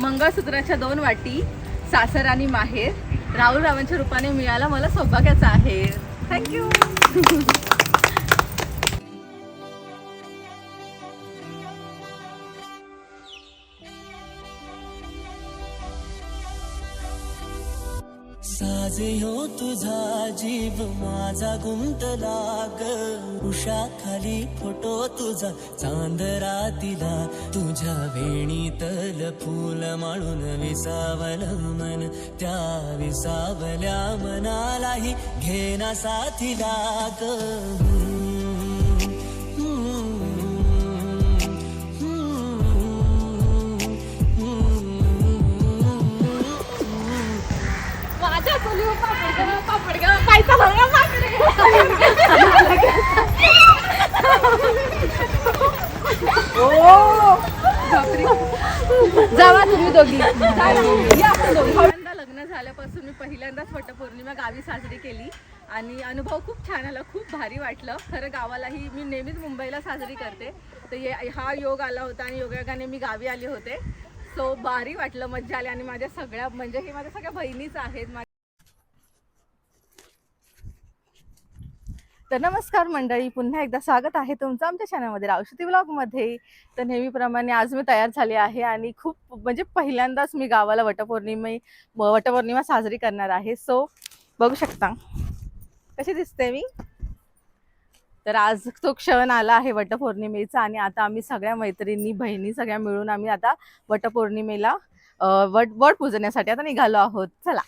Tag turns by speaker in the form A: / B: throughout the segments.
A: मंगळसूत्राच्या 2 वाटी, सासर आणि माहेर राहुल रावांच्या रूपाने मिळाला मला सौभाग्याचा आहे. थँक्यू.
B: साजे हो तुझा जीव माझा गुंतला ग, उषा खाली फोटो तुझा चांद रातीला, तुझ्या वेणीतल फूल माळून विसावलं मन, त्या विसावल्या मनालाही घेना साथीला ग.
A: जावा तुम्ही दोघी. लग्न झाल्यापासून मी पहिल्यांदाच वटपौर्णिमा गावी साजरी केली आणि अनुभव खूप छान आला, खूप भारी वाटलं. खरं गावालाही मी नेहमीच मुंबईला साजरी करते, तर हा योग आला होता आणि योगायोगाने मी गावी आले होते. सो भारी वाटलं, मज्जा आली. आणि माझ्या सगळ्या म्हणजे हे माझ्या सगळ्या बहिणीच आहेत. तर नमस्कार मंडळी, पुन्हा एकदा स्वागत आहे तुमचं आमच्या चॅनलमध्ये रावश्रुती व्लॉगमध्ये. तर नेहमीप्रमाणे आज मी तयार झाली आहे आणि खूप म्हणजे पहिल्यांदाच मी गावाला वटपौर्णिमा साजरी करणार आहे. सो बघू शकता कशी दिसते मी. तर आज तो क्षण आला आहे वटपौर्णिमेचा आणि आता आम्ही सगळ्या मैत्रिणी बहिणी सगळ्या मिळून आम्ही आता वटपौर्णिमेला वट पूजण्यासाठी आता निघालो आहोत. चला.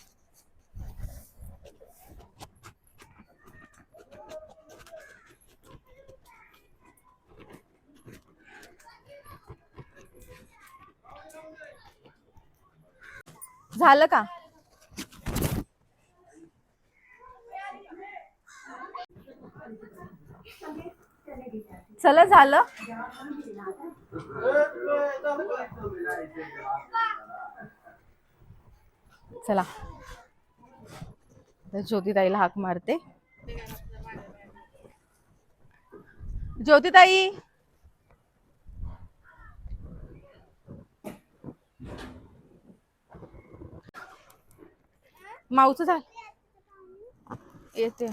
A: झालं का? चला झालं. चला ज्योतिताईला हाक मारते. ज्योतिताई, माऊचं झालं येते.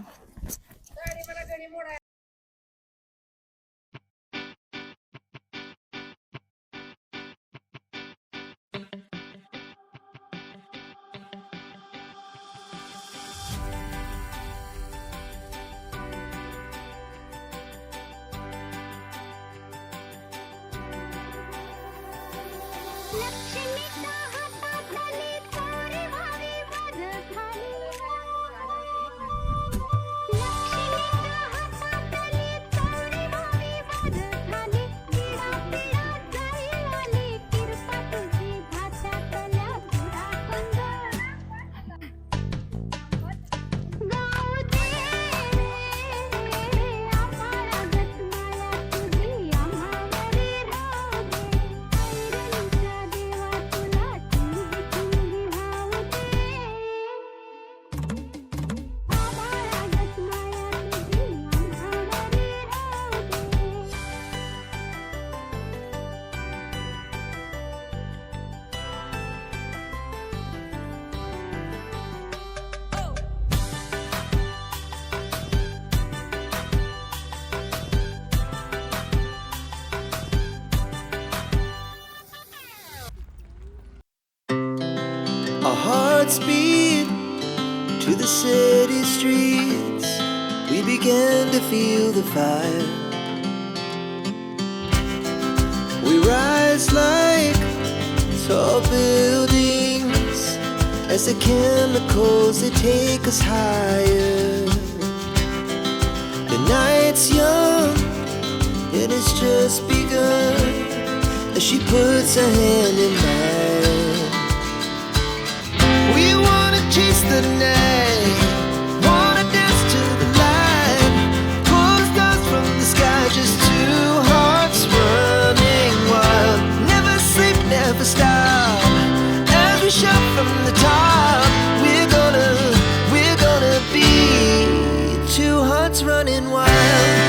B: Our hearts beat to the city streets. We began to feel the fire. We rise like tall buildings as the chemicals they take us higher. The night's young and it's just begun as she puts her hand in mine. Chase the night, wanna dance to the light, pull the stars from the sky, just two hearts running wild. Never sleep, never stop, as we shout from the top. We're gonna be two hearts running wild.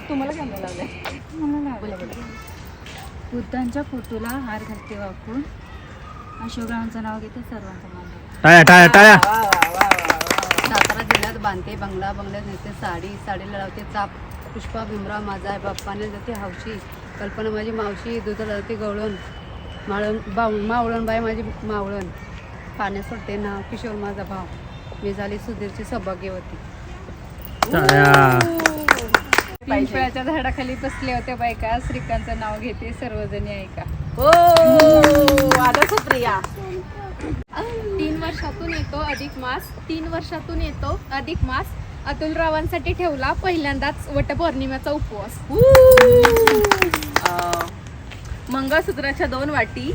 A: तुम्हाला काय लावलंय?
C: बुद्धांच्या फोटोला हार घालते वाकून अशोकरावांचं नाव घेते सर्वांचं मान देते.
D: टाळ्या टाळ्या टाळ्या.
C: सातारा जिल्ह्यात बांधते बंगला बंगल्यात नेते साडीला लावते चाप पुष्पा भीमराव माझा आहे बाप पाण्यात जाते हौशी कल्पना माझी मावशी दूध लावते गवळण मावळण बाई माझी मावळण पाण्यात सोडते नाव किशोर माझा भाव मी झाली सुधीरची सौभाग्यवती.
D: टाळ्या.
C: पिंपळाच्या झाडाखाली बसले होते बायका श्रीकांतचं नाव घेते सर्वजणी ऐका.
A: हो आता सुप्रिया.
E: 3 वर्षातून येतो अधिक मास 3 वर्षातून येतो अधिक मास अतुलरावांसाठी ठेवला पहिल्यांदाच वटपौर्णिमेचा उपवास.
A: मंगळसूत्राच्या 2 वाटी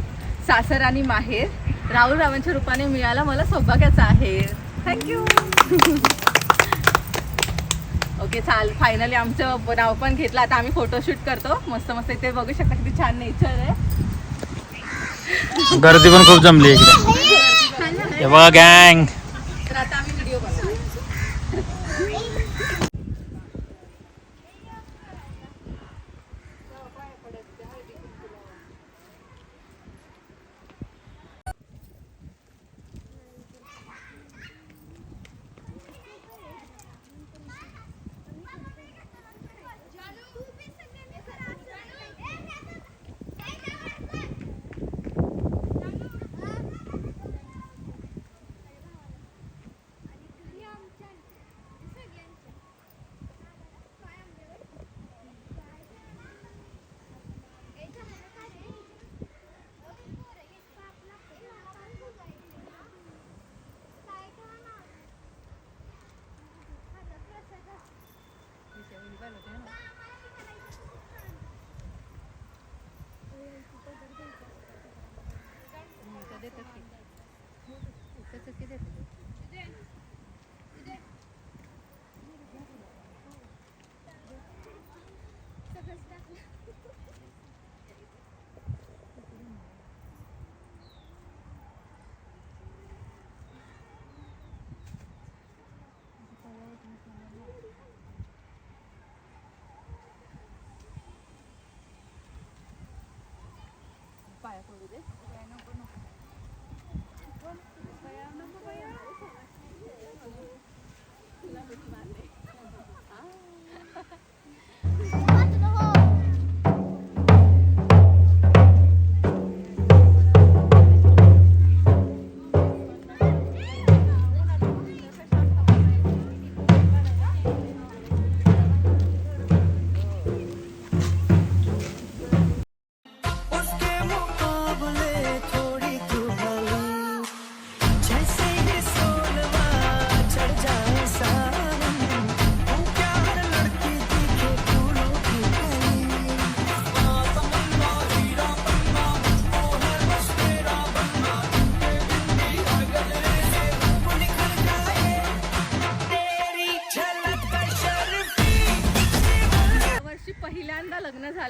A: सासर आणि माहेर राहुल रावांच्या रूपाने मिळाला मला सौभाग्याचा आहे. थँक्यू. ओके चाल फायनली आमचं नाव पण घेतलं. आता आम्ही फोटोशूट करतो मस्त मस्त. इथे बघू शकता किती छान नेचर आहे.
D: गर्दी पण खूप जमली इकडे. हे बघा गँग.
A: तर आता आम्ही व्हिडिओ बनवू.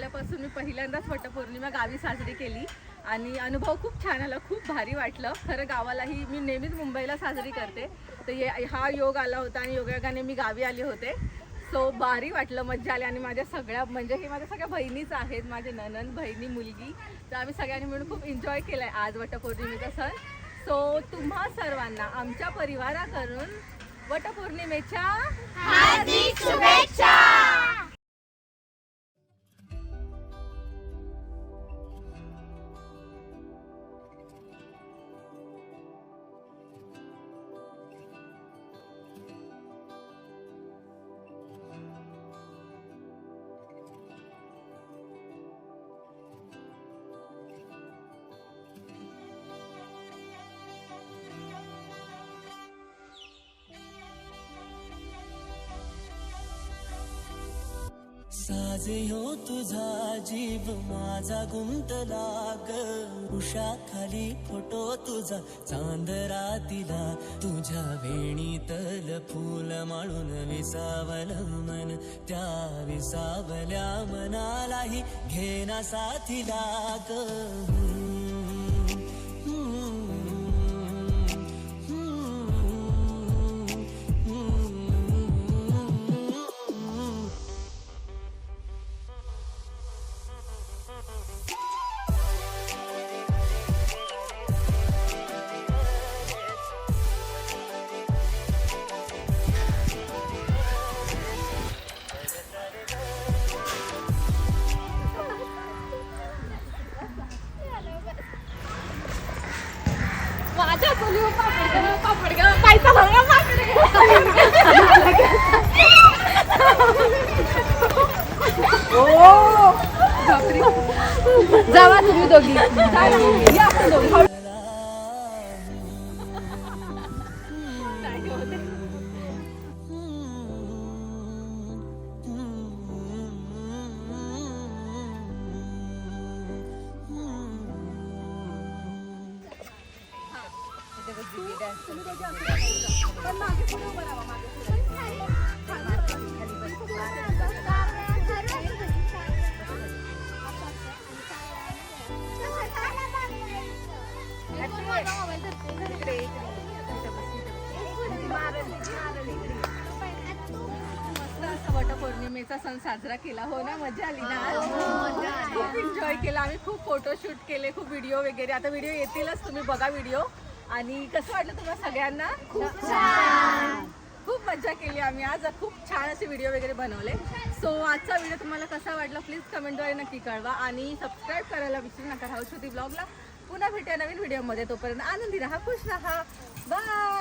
A: झाल्यापासून मी पहिल्यांदाच वटपौर्णिमा गावी साजरी केली आणि अनुभव खूप छान आला, खूप भारी वाटलं. खरं गावालाही मी नेहमीच मुंबईला साजरी करते, तर हा योग आला होता आणि योगायोगाने मी गावी आले होते. सो भारी वाटलं, मज्जा आली. आणि माझ्या सगळ्या म्हणजे हे माझ्या सगळ्या बहिणीच आहेत, माझे नणंद बहिणी मुलगी, तर आम्ही सगळ्यांनी मिळून खूप एन्जॉय केलं आहे आज वटपौर्णिमेचा सण. सो तुम्हा सर्वांना आमच्या परिवाराकडून वटपौर्णिमेच्या हार्दिक शुभेच्छा.
F: साजे हो तुझा जीव माझा गुंतला ग, उषा खाली फोटो तुझा चांद रातीला, तुझ्या वेणीतल फूल माळून विसावलं मन, त्या विसावल्या मनालाही घेना साथीला ग.
E: माझ्या चुलीवर पापड घ्या काय चालू
C: जावा तुम्ही दोघी.
A: वटपौर्णिमेचा सण साजरा केला. हो ना, मजा आली ना, खूप एन्जॉय केला आम्ही, खूप फोटोशूट केले, खूप व्हिडिओ वगैरे. आता व्हिडिओ येतीलच, तुम्ही बघा व्हिडिओ. आणि कसं वाटलं तुम्हाला सगळ्यांना? खूप छान, खूप मजा केली आम्ही आज, खूप छान असे व्हिडिओ वगैरे बनवले. सो आजचा व्हिडिओ तुम्हाला कसा वाटला प्लीज कमेंटद्वारे नक्की कळवा आणि सबस्क्राईब करायला विसरू नका हौशुती ब्लॉगला. पुन्हा भेटूया नवीन व्हिडिओमध्ये, तोपर्यंत आनंदी राहा, खुश राहा, बाय.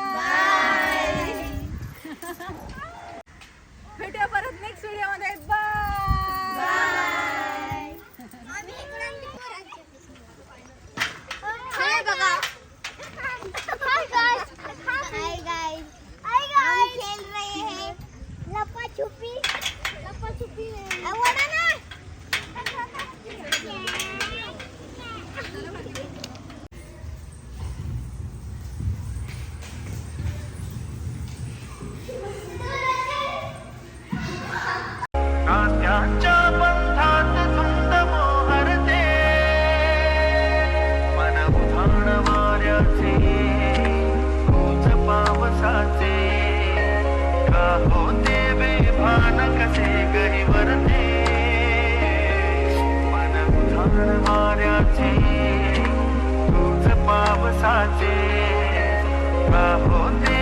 A: भेटूया परत नेक्स्ट व्हिडिओमध्ये, बाय.
B: नात्याच्या बंधात धुंद मोहरते, मन उधाण वाऱ्याचे, ओझ पावसाचे, का होते बेभान कसे गहिवरते, मन उधाण वाऱ्याचे, ओझ पावसाचे, का होते